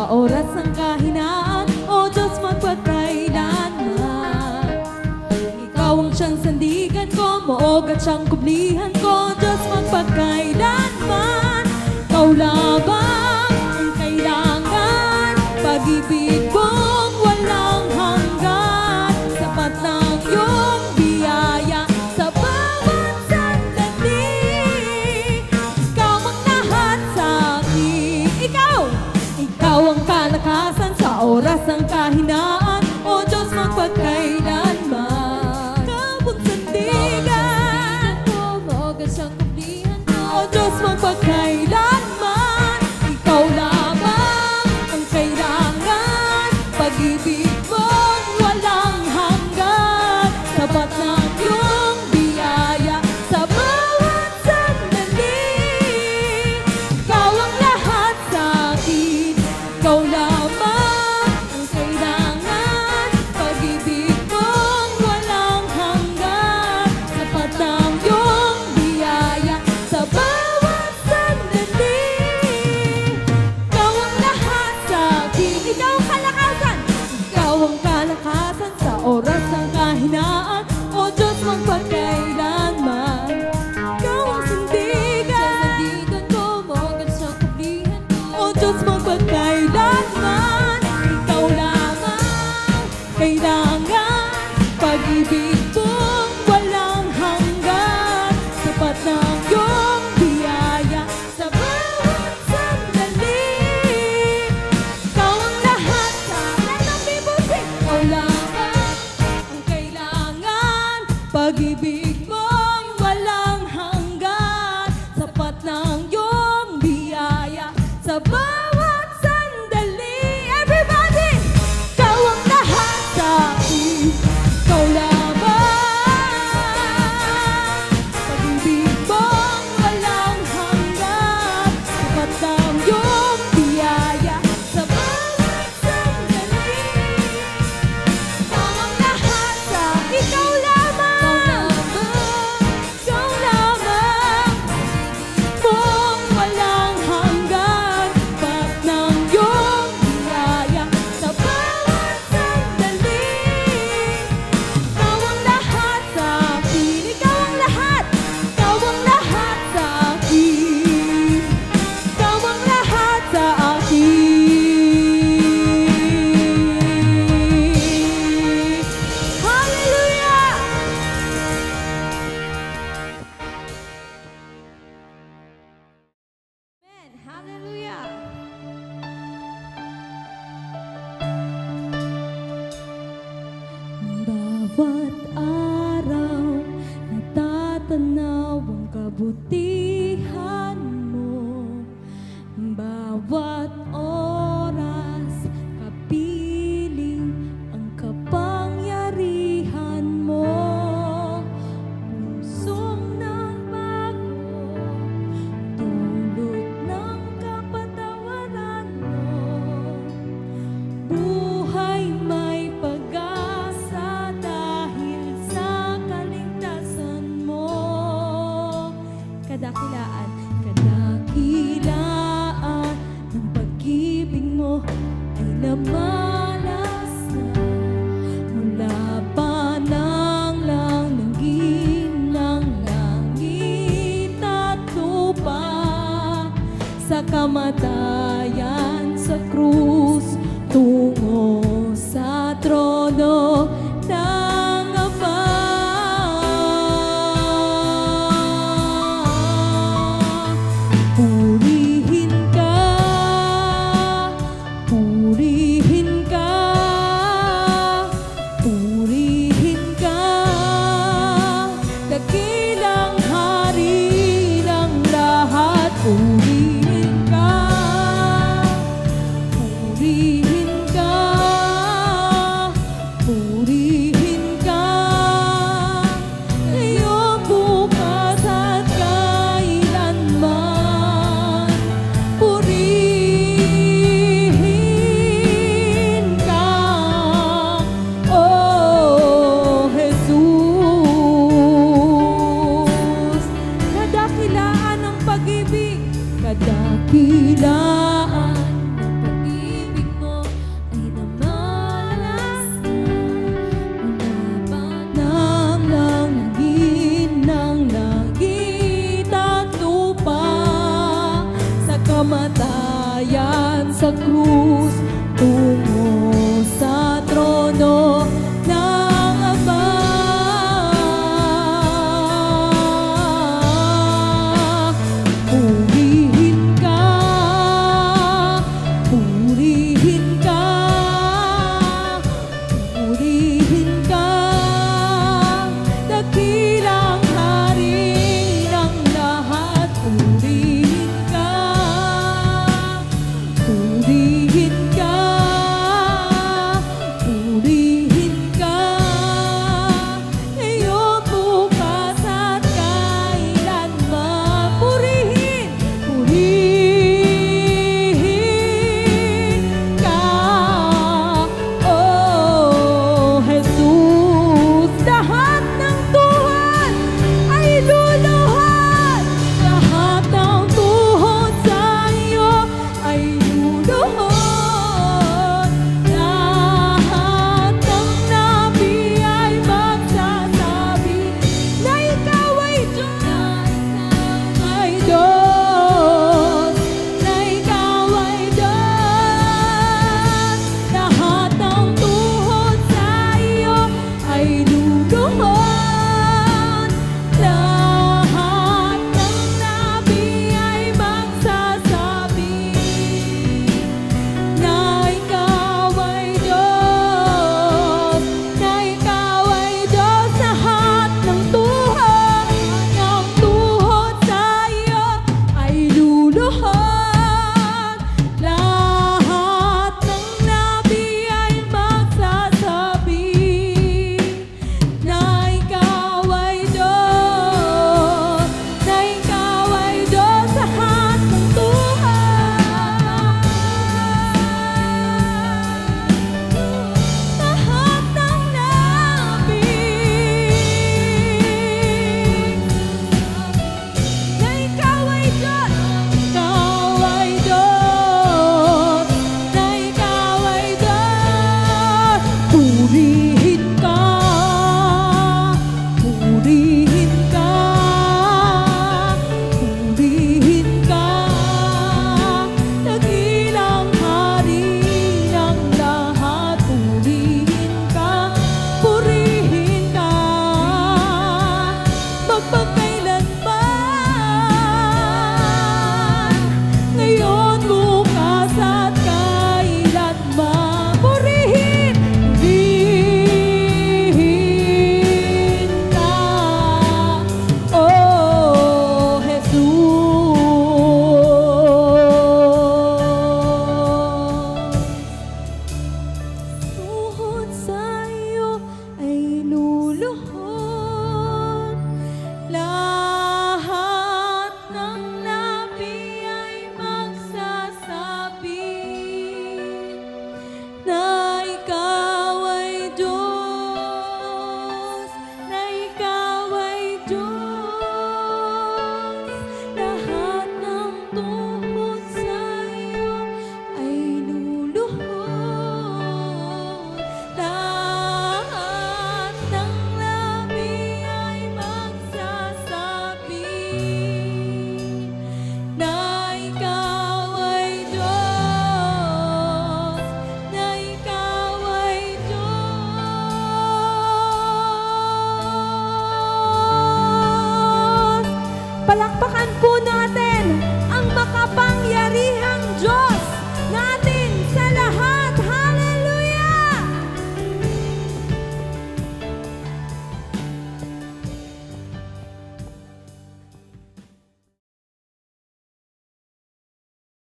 sa oras ng kahinaan, O Diyos magpagkailanman. Ikaw ang siyang sandigan ko, moog at siyang kublihan ko, Diyos magpagkailanman. Ikaw lamang ang kailangan, pag-ibig mong walang hanggan, sapat ng iyong biyaya sa bawat sandali. Ikaw ang lahat sa akin. Ikaw ang kalakasan sa oras ng kahinaan, O Diyos magpagkailanman. Ikaw ang sandigan ko, moog at siyang kublihan ko, O Diyos magpagkailanman. Ikaw lamang ang kailangan, pag-ibig mong walang hanggan, sapat ng iyong biyaya sa bawat sandali. Ikaw ang lahat sa akin, ikaw lamang ang kailangan, pag-ibig mong walang hanggan, sapat ng iyong biyaya sa bawat sandali. Ikaw ang lahat sa akin, ikaw ang kalakasan, ikaw ang kalakasan sa oras ng kahinaan, O Diyos magpagkailanman. Ikaw ang sandigan ko, moog at siyang kublihan ko, O Diyos magpagkailanman. Ikaw lamang kailangan, pag-ibig mong walang hanggan, sapat ng iyong biyaya sa bawat sandali. Ikaw ang lahat sa akin, ang bibusin. Ikaw lamang ang kailangan, pag-ibig mong walang hanggan, sapat ng iyong biyaya sa bawat sandali. Everybody! Ikaw ang lahat sa akin, ikaw lamang, pag-ibig mong walang hanggan, sapat ng iyong biyaya sa bawat sandali. Ikaw ang lahat sa akin, ikaw lamang, ikaw lamang, mong walang hanggan, sapat ng iyong biyaya sa bawat sandali. Ikaw ang lahat sa akin, ikaw ang lahat sa akin, ikaw ang lahat sa akin. Hallelujah! Amen. Hallelujah! Bawat araw natatanaw ang kabutihan mo, bawat oras kapiling ang kapangyarihan mo. Pusong nagbago, dulot ng kapatawaran mo, buhay may pag-asa dahil sa kaligtasan mo. Kadakilaan ng pag-ibig mo ay namalas na, mula pa nang lang ng ginang langit at lupa, sa kamatayan